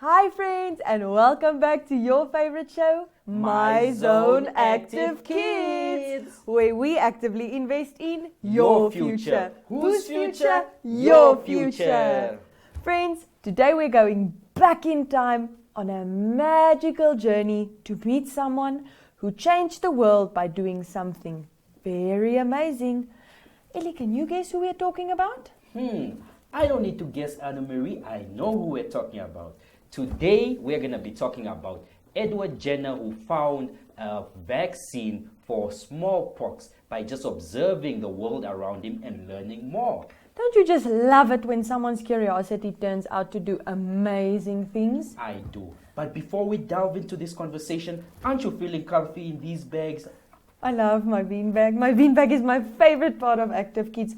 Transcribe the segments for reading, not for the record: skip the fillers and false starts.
Hi friends, and welcome back to your favorite show, My Zone Active Kids, where we actively invest in your future. Whose future? Your future. Friends, today we're going back in time on a magical journey to meet someone who changed the world by doing something very amazing. Ellie, can you guess who we're talking about? I don't need to guess, Anna Marie. I know who we're talking about. Today, we're going to be talking about Edward Jenner, who found a vaccine for smallpox by just observing the world around him and learning more. Don't you just love it when someone's curiosity turns out to do amazing things? I do. But before we delve into this conversation, aren't you feeling comfy in these bags? I love my beanbag. My beanbag is my favorite part of Active Kids.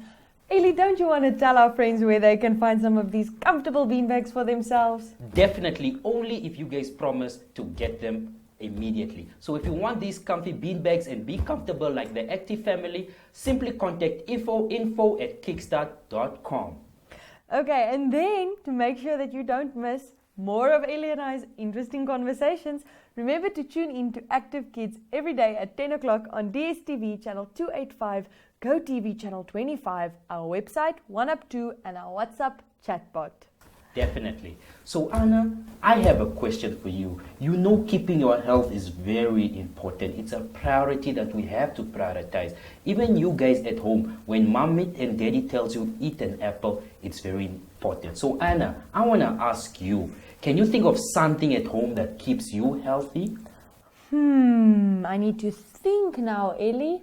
Ellie, don't you want to tell our friends where they can find some of these comfortable beanbags for themselves? Definitely, only if you guys promise to get them immediately. So if you want these comfy beanbags and be comfortable like the Active family, simply contact info@kickstart.com. Okay, and then to make sure that you don't miss more of Ellie and I's interesting conversations, remember to tune in to Active Kids every day at 10 o'clock on Dstv channel 285, Gotv channel 25, our website 1up2, and our WhatsApp chatbot. Definitely. So Anna, I have a question for you. You know keeping your health is very important. It's a priority that we have to prioritize. Even you guys at home, when mommy and daddy tells you eat an apple, it's very important. So Anna, I want to ask you, can you think of something at home that keeps you healthy? I need to think now, Ellie.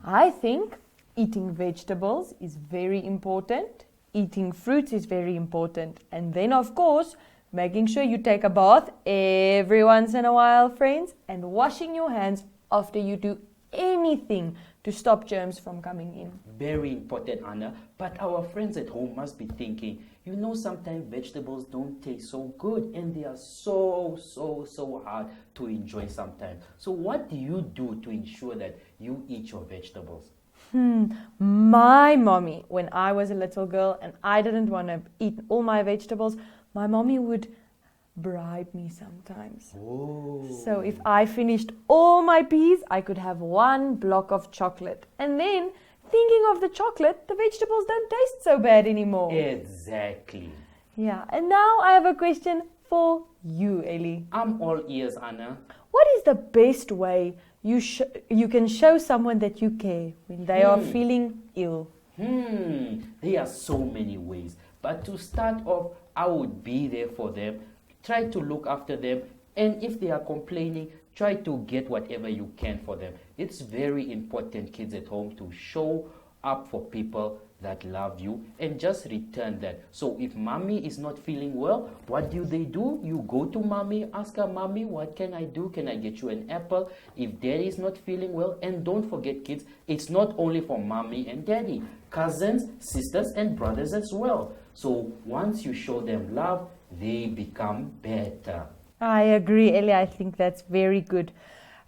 I think eating vegetables is very important. Eating fruits is very important. And then, of course, making sure you take a bath every once in a while, friends, and washing your hands after you do anything to stop germs from coming in. Very important, Anna. But our friends at home must be thinking, you know, sometimes vegetables don't taste so good and they are so hard to enjoy sometimes. So what do you do to ensure that you eat your vegetables? My mommy, when I was a little girl and I didn't want to eat all my vegetables, my mommy would bribe me sometimes. So if I finished all my peas, I could have one block of chocolate. And then, thinking of the chocolate, the vegetables don't taste so bad anymore. Exactly. Yeah, and now I have a question for you, Ellie. I'm all ears, Anna. What is the best way you can show someone that you care when they are feeling ill? There are so many ways. But to start off, I would be there for them. Try to look after them. And if they are complaining, try to get whatever you can for them. It's very important, kids at home, to show up for people that love you and just return that. So if mommy is not feeling well, what do? You go to mommy, ask her, mommy, what can I do? Can I get you an apple? If daddy is not feeling well, and don't forget, kids, it's not only for mommy and daddy, cousins, sisters, and brothers as well. So once you show them love, they become better. I agree, Ellie. I think that's very good.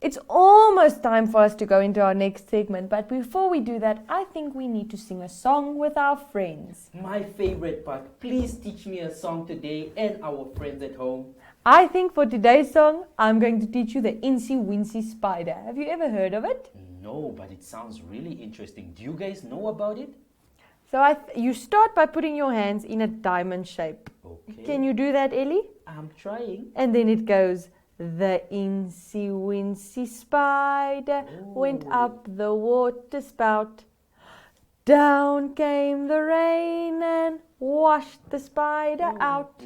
It's almost time for us to go into our next segment, but before we do that, I think we need to sing a song with our friends. My favorite part. Please teach me a song today and our friends at home. I think for today's song, I'm going to teach you the Incy Wincy Spider. Have you ever heard of it? No, but it sounds really interesting. Do you guys know about it? So you start by putting your hands in a diamond shape. Okay. Can you do that, Ellie? I'm trying. And then it goes, the Incy Wincy Spider went up the water spout. Down came the rain and washed the spider out.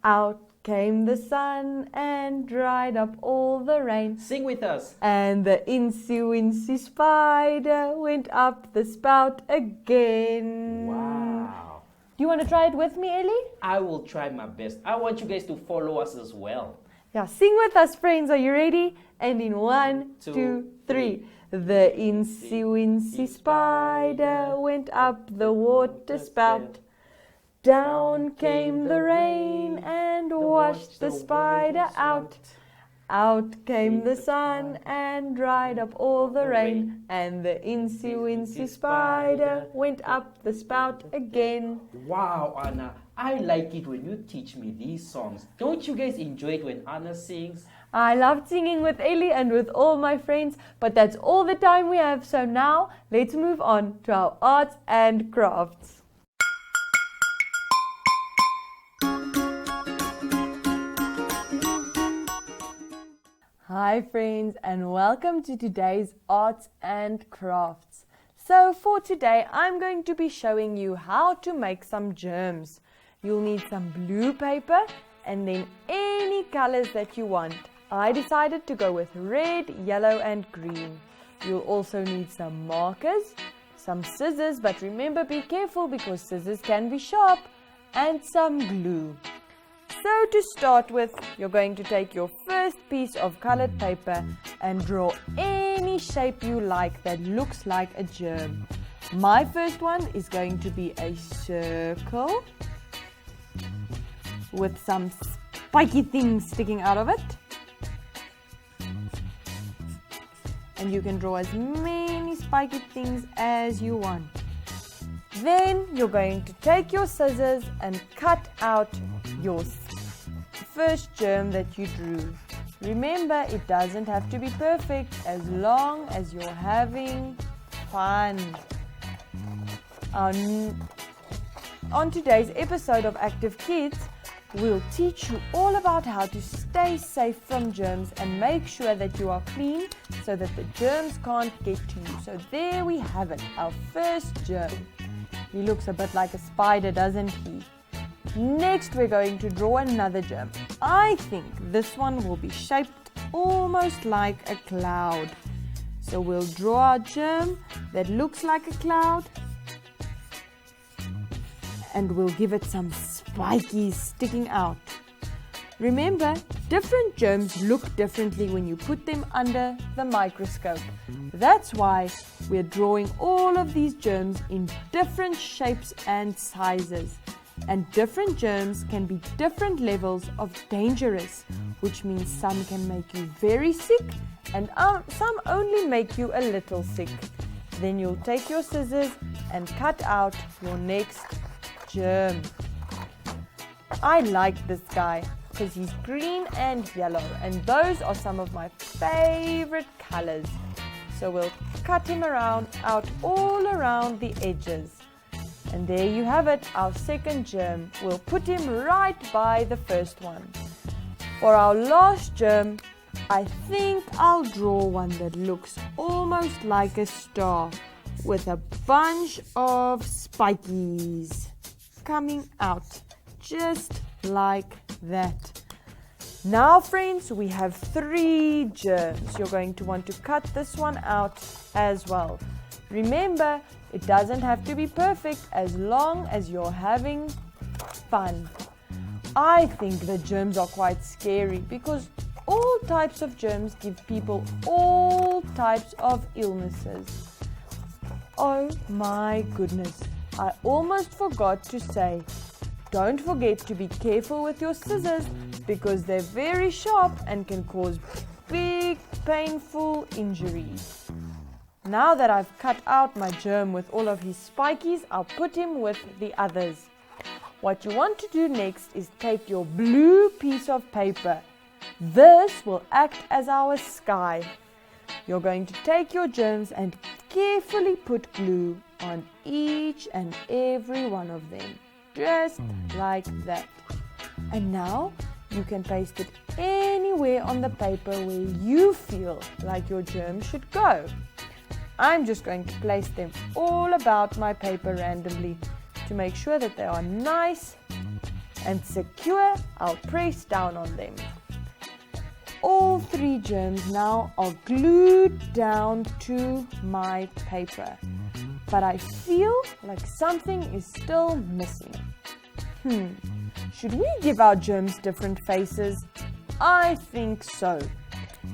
Out came the sun and dried up all the rain. Sing with us. And the Incy Wincy Spider went up the spout again. Wow. Do you want to try it with me, Ellie? I will try my best. I want you guys to follow us as well. Yeah, sing with us, friends. Are you ready? And in 1, 2, 3. The Incy Wincy Spider went up the water spout. Down came the rain and washed the spider out. Out came the sun and dried up all the rain, and the incy-wincy spider went up the spout again. Wow, Anna, I like it when you teach me these songs. Don't you guys enjoy it when Anna sings? I loved singing with Ellie and with all my friends, but that's all the time we have. So now let's move on to our arts and crafts. Hi friends, and welcome to today's arts and crafts. So for today I'm going to be showing you how to make some germs. You'll need some blue paper and then any colors that you want. I decided to go with red, yellow and green. You'll also need some markers, some scissors, but remember, be careful because scissors can be sharp, and some glue. So to start with, you're going to take your first piece of colored paper and draw any shape you like that looks like a germ. My first one is going to be a circle with some spiky things sticking out of it. And you can draw as many spiky things as you want. Then you're going to take your scissors and cut out your first germ that you drew. Remember, it doesn't have to be perfect as long as you're having fun. On today's episode of Active Kids, we'll teach you all about how to stay safe from germs and make sure that you are clean so that the germs can't get to you. So there we have it, our first germ. He looks a bit like a spider, doesn't he? Next, we're going to draw another germ. I think this one will be shaped almost like a cloud. So we'll draw a germ that looks like a cloud and we'll give it some spikies sticking out. Remember, different germs look differently when you put them under the microscope. That's why we're drawing all of these germs in different shapes and sizes. And different germs can be different levels of dangerous, which means some can make you very sick and some only make you a little sick. Then you'll take your scissors and cut out your next germ. I like this guy because he's green and yellow, and those are some of my favorite colors. So we'll cut him out all around the edges. And there you have it, our second germ. We'll put him right by the first one. For our last germ, I think I'll draw one that looks almost like a star with a bunch of spikies coming out, just like that. Now friends, we have 3 germs. You're going to want to cut this one out as well. Remember, it doesn't have to be perfect as long as you're having fun. I think the germs are quite scary because all types of germs give people all types of illnesses. Oh my goodness, I almost forgot to say, don't forget to be careful with your scissors because they're very sharp and can cause big painful injuries. Now that I've cut out my germ with all of his spikies, I'll put him with the others. What you want to do next is take your blue piece of paper. This will act as our sky. You're going to take your germs and carefully put glue on each and every one of them, just like that. And now you can paste it anywhere on the paper where you feel like your germ should go. I'm just going to place them all about my paper randomly to make sure that they are nice and secure. I'll press down on them. All 3 germs now are glued down to my paper, but I feel like something is still missing. Should we give our germs different faces? I think so.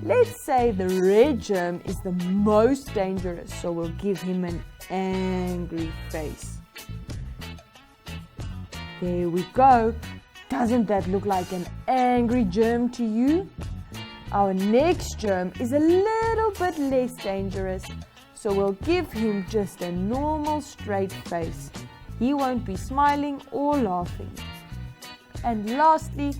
Let's say the red germ is the most dangerous, so we'll give him an angry face. There we go. Doesn't that look like an angry germ to you? Our next germ is a little bit less dangerous, so we'll give him just a normal straight face. He won't be smiling or laughing. And lastly,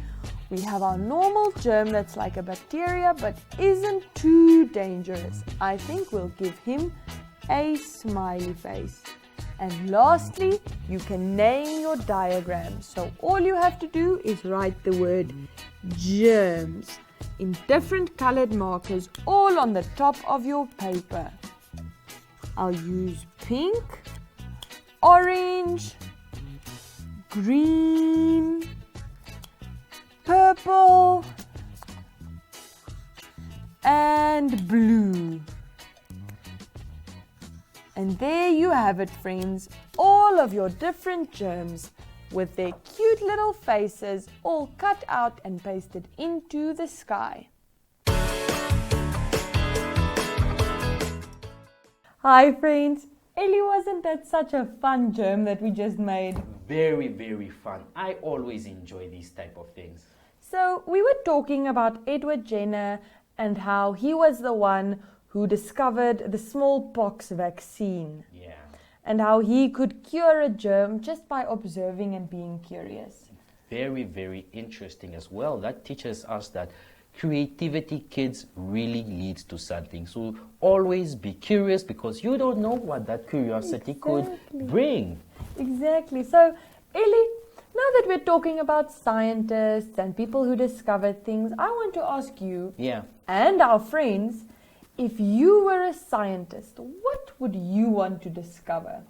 we have our normal germ that's like a bacteria but isn't too dangerous. I think we'll give him a smiley face. And lastly, you can name your diagram. So all you have to do is write the word germs in different colored markers all on the top of your paper. I'll use pink, orange, green, purple, and blue. And there you have it, friends, all of your different germs with their cute little faces all cut out and pasted into the sky. Hi friends, Ellie, wasn't that such a fun germ that we just made? Very, very fun. I always enjoy these type of things. So we were talking about Edward Jenner and how he was the one who discovered the smallpox vaccine. Yeah. And how he could cure a germ just by observing and being curious. Very, very interesting as well. That teaches us that creativity, kids, really leads to something. So always be curious because you don't know what that curiosity could bring. Exactly. So, Ellie, now that we're talking about scientists and people who discovered things, I want to ask you and our friends, if you were a scientist, what would you want to discover?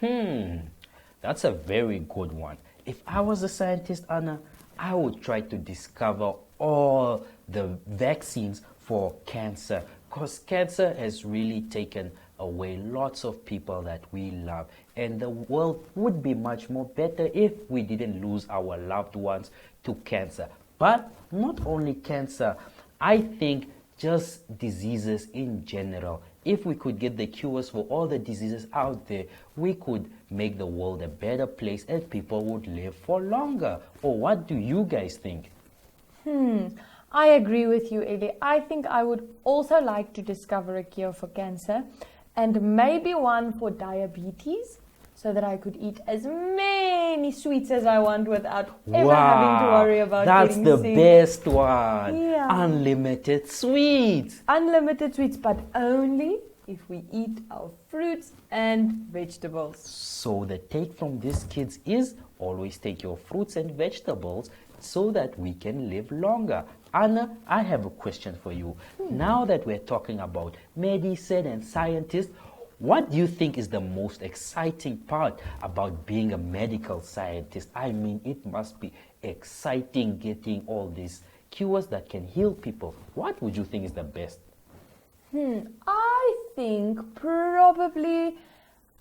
That's a very good one. If I was a scientist, Anna, I would try to discover all the vaccines for cancer, because cancer has really taken away lots of people that we love, and the world would be much more better if we didn't lose our loved ones to cancer. But not only cancer, I think just diseases in general. If we could get the cures for all the diseases out there, we could make the world a better place and people would live for longer. Or what do you guys think? I agree with you, Ellie. I think I would also like to discover a cure for cancer and maybe one for diabetes, so that I could eat as many sweets as I want without ever having to worry about getting sick. That's the best one. Yeah. Unlimited sweets. Unlimited sweets, but only if we eat our fruits and vegetables. So the take from these kids is always take your fruits and vegetables so that we can live longer. Anna, I have a question for you. Now that we're talking about medicine and scientists, what do you think is the most exciting part about being a medical scientist? I mean, it must be exciting getting all these cures that can heal people. What would you think is the best? I think probably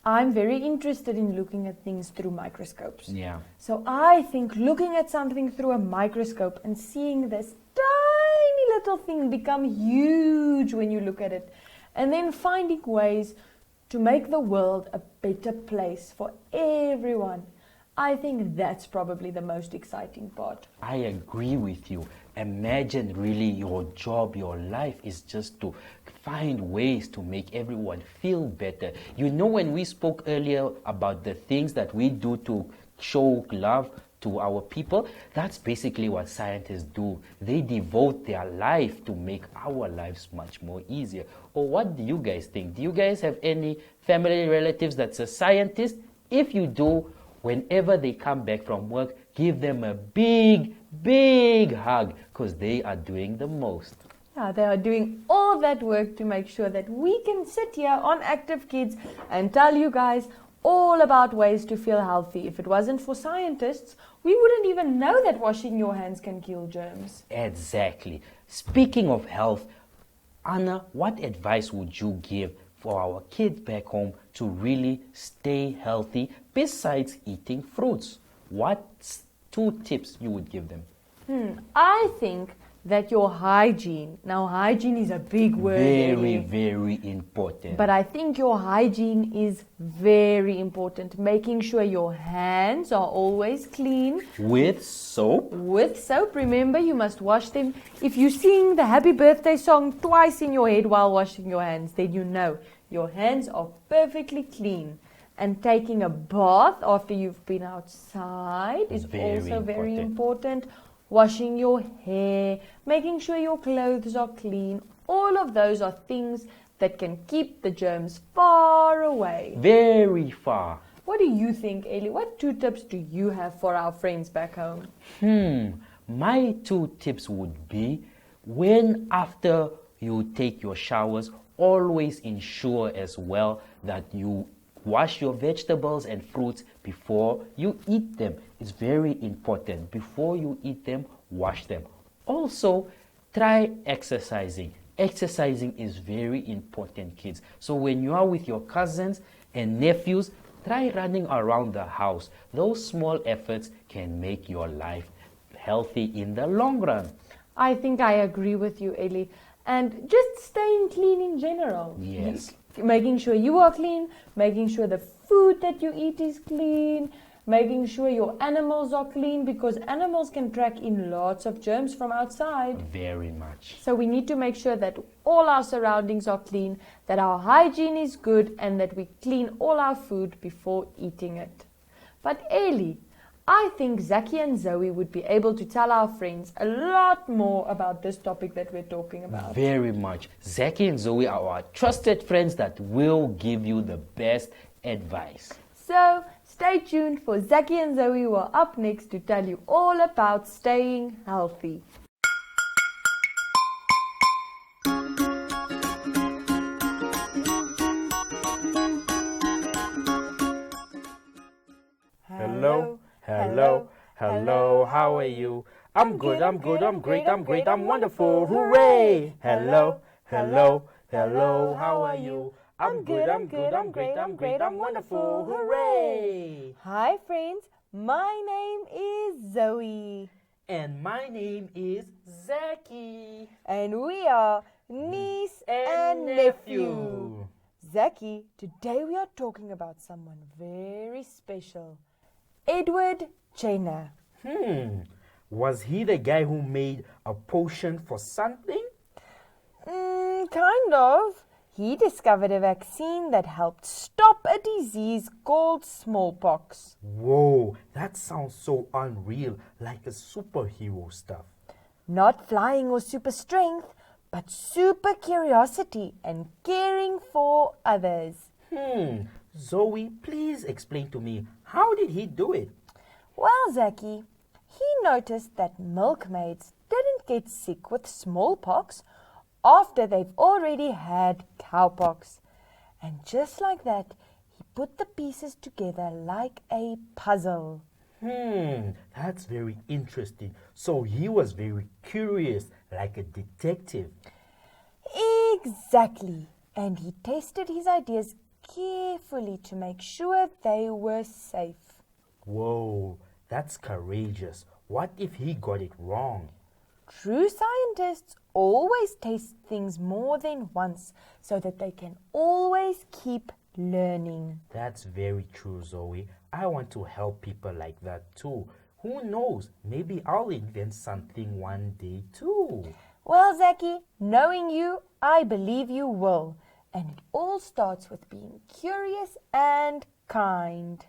I'm very interested in looking at things through microscopes. Yeah. So I think looking at something through a microscope and seeing this tiny little thing become huge when you look at it, and then finding ways to make the world a better place for everyone. I think that's probably the most exciting part. I agree with you. Imagine really your job, your life is just to find ways to make everyone feel better. You know, when we spoke earlier about the things that we do to show love to our people, that's basically what scientists do. They devote their life to make our lives much more easier. Or what do you guys think? Do you guys have any family relatives that's a scientist? If you do, whenever they come back from work, give them a big hug, because they are doing the most. Yeah, they are doing all that work to make sure that we can sit here on Active Kids and tell you guys all about ways to feel healthy. If it wasn't for scientists, we wouldn't even know that washing your hands can kill germs. Exactly. Speaking of health, Anna, what advice would you give for our kids back home to really stay healthy besides eating fruits? What 2 tips you would give them? I think that your hygiene, now hygiene is a big word, Very, Ellie, very important. but I think your hygiene is very important. Making sure your hands are always clean. With soap? With soap, remember, you must wash them. If you sing the happy birthday song twice in your head while washing your hands, then you know your hands are perfectly clean. And taking a bath after you've been outside is also very important. Washing your hair, making sure your clothes are clean. All of those are things that can keep the germs far away. Very far. What do you think, Ellie? What 2 tips do you have for our friends back home? My 2 tips would be, when after you take your showers, always ensure as well that you wash your vegetables and fruits before you eat them. It's very important. Before you eat them, wash them. Also, try exercising. Exercising is very important, kids. So when you are with your cousins and nephews, try running around the house. Those small efforts can make your life healthy in the long run. I think I agree with you, Ellie. And just staying clean in general. Yes. Making sure you are clean, making sure the food that you eat is clean, making sure your animals are clean, because animals can track in lots of germs from outside. Very much. So we need to make sure that all our surroundings are clean, that our hygiene is good, and that we clean all our food before eating it. But Ellie, I think Zaki and Zoe would be able to tell our friends a lot more about this topic that we're talking about. Very much. Zaki and Zoe are our trusted friends that will give you the best advice. So stay tuned for Zaki and Zoe, who are up next to tell you all about staying healthy. Hello, hello, hello, how are you? I'm good, I'm great, I'm wonderful, hooray! Hello, hello, hello, how are you? I'm good, I'm great, I'm wonderful, hooray! Hi friends, my name is Zoe. And my name is Zaki. And we are niece and nephew. Zaki, today we are talking about someone very special. Edward Jenner. Was he the guy who made a potion for something? Kind of. He discovered a vaccine that helped stop a disease called smallpox. Whoa, that sounds so unreal, like a superhero stuff. Not flying or super strength, but super curiosity and caring for others. Zoe, please explain to me, how did he do it? Well, Zaki, he noticed that milkmaids didn't get sick with smallpox after they've already had cowpox. And just like that, he put the pieces together like a puzzle. That's very interesting. So he was very curious, like a detective. Exactly. And he tested his ideas carefully to make sure they were safe. Whoa, that's courageous. What if he got it wrong? True scientists always test things more than once so that they can always keep learning. That's very true, Zoe. I want to help people like that too. Who knows? Maybe I'll invent something one day too. Well, Zaki, knowing you, I believe you will. And it all starts with being curious and kind.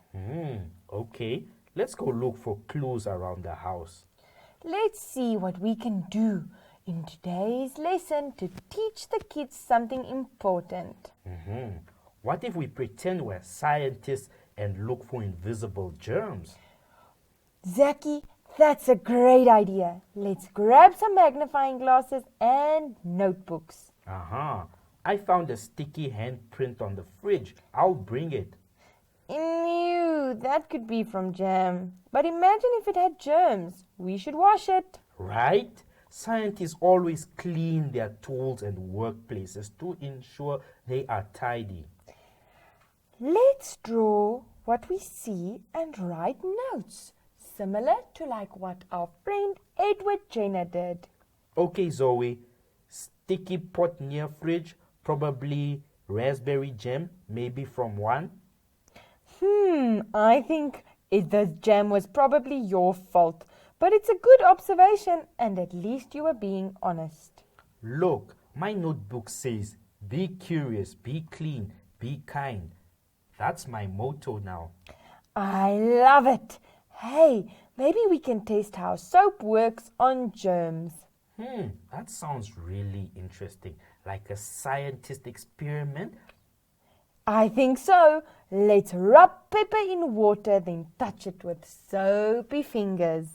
Okay, let's go look for clues around the house. Let's see what we can do in today's lesson to teach the kids something important. What if we pretend we're scientists and look for invisible germs? Zaki, that's a great idea. Let's grab some magnifying glasses and notebooks. I found a sticky handprint on the fridge. I'll bring it. Ew, that could be from jam. But imagine if it had germs. We should wash it. Right? Scientists always clean their tools and workplaces to ensure they are tidy. Let's draw what we see and write notes, similar to like what our friend Edward Jenner did. Okay, Zoe. Sticky pot near fridge, probably raspberry jam, maybe from 1. I think the jam was probably your fault. But it's a good observation, and at least you were being honest. Look, my notebook says, be curious, be clean, be kind. That's my motto now. I love it. Hey, maybe we can test how soap works on germs. That sounds really interesting. Like a scientist experiment. I think so. Let's rub pepper in water, then touch it with soapy fingers.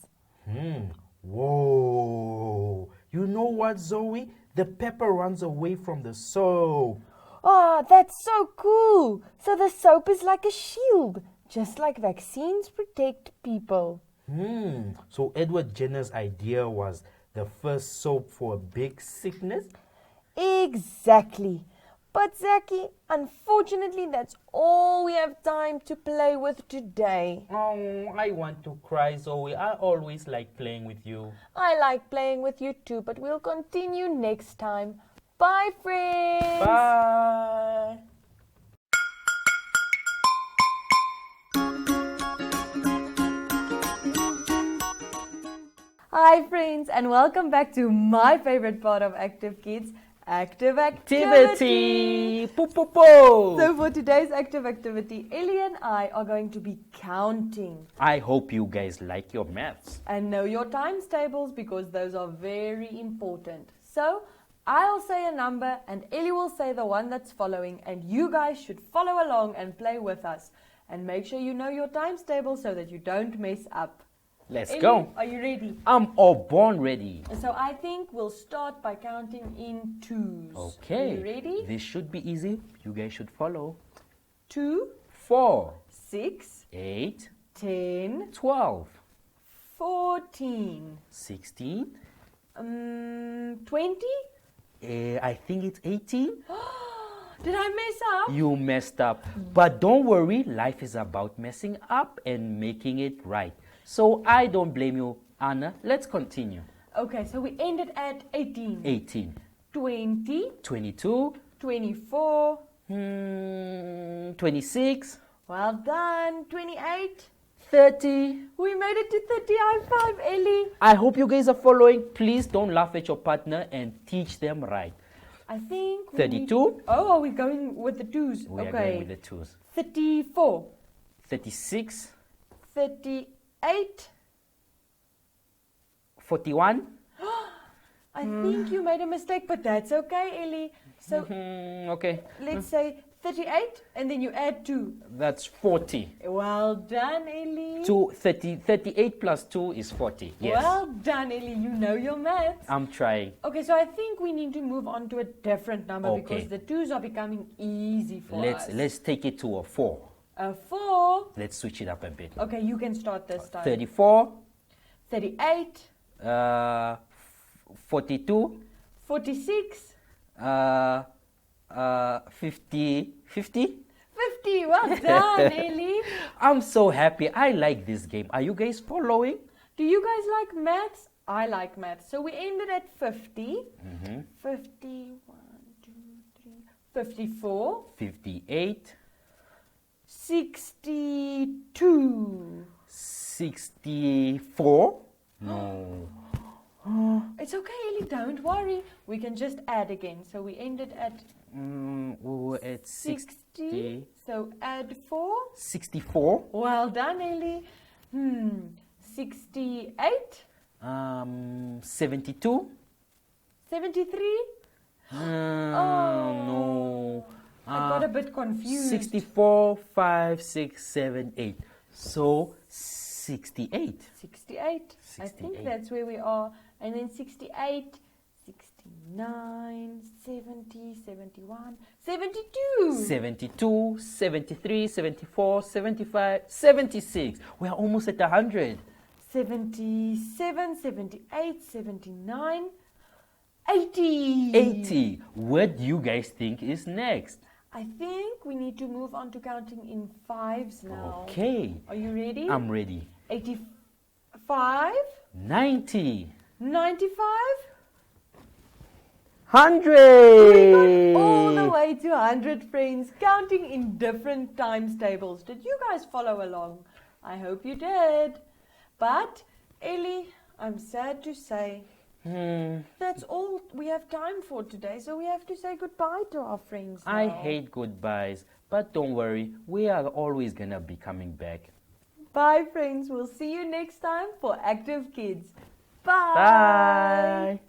Whoa. You know what, Zoe? The pepper runs away from the soap. Oh, that's so cool. So the soap is like a shield, just like vaccines protect people. So Edward Jenner's idea was the first soap for a big sickness? Exactly. But Zaki, unfortunately, that's all we have time to play with today. Oh, I want to cry, Zoe. I always like playing with you. I like playing with you too, but we'll continue next time. Bye, friends. Bye. Hi, friends, and welcome back to my favorite part of Active Kids, Active Activity. Activity. Poo, poo, poo. So for today's active activity, Ellie and I are going to be counting. I hope you guys like your maths. And know your times tables because those are very important. So I'll say a number and Ellie will say the one that's following, and you guys should follow along and play with us. And make sure you know your times table so that you don't mess up. Let's Ellie, go. are you ready? I'm all born ready. So I think we'll start by counting in twos. Okay. Are you ready? This should be easy. You guys should follow. 2, 4, 6, 8, 10, 12, 14, 16. 20? I think it's 18. Did I mess up? You messed up. But don't worry, life is about messing up and making it right. So I don't blame you, Anna. Let's continue. Okay, so we ended at 18. 18, 20, 22, 24. 26, Well done. 28. 30. We made it to 30. High five, Ellie. I hope you guys are following. Please don't laugh at your partner and teach them right. I think 32. Oh, are we going with the twos? We okay. are going with the twos. 34. 36, 38. 41. I think you made a mistake, but that's okay, Ellie. So Okay, let's say 38 and then you add 2. that's 40. Well done, Ellie. 38 plus 2 is 40. Yes, Well done, Ellie. You know your maths. I'm trying. Okay, so I think we need to move on to a different number Okay. because the twos are becoming easy for us. Let's take it to a 4. A 4. Let's switch it up a bit. Okay, you can start this time. 34, 38, 42, 46, 50. 50. Well done, Ellie. I'm so happy. I like this game. Are you guys following? Do you guys like maths? I like maths. So we ended at 50. 50, 1, 2, 3, 54. 58, 62. 64. No. It's okay, Ellie, don't worry. We can just add again. So we ended at We were at 60. So add 4. 64. Well done, Ellie. 68. 72. 73. No. I got a bit confused. 64, 5, 6, 7, 8. So 68. 68. I think 68. that's where we are. And then 68, 69, 70, 71, 72. 72, 73, 74, 75, 76. We are almost at 100. 77, 78, 79, 80. 80. What do you guys think is next? I think we need to move on to counting in fives now. Okay. Are you ready? I'm ready. 85, 90, 95, 100! All the way to 100 friends, counting in different times tables. Did you guys follow along? I hope you did. But, Ellie, I'm sad to say, that's all we have time for today, so we have to say goodbye to our friends now. I hate goodbyes, but don't worry, we are always gonna be coming back. Bye, friends. We'll see you next time for Active Kids. Bye. Bye!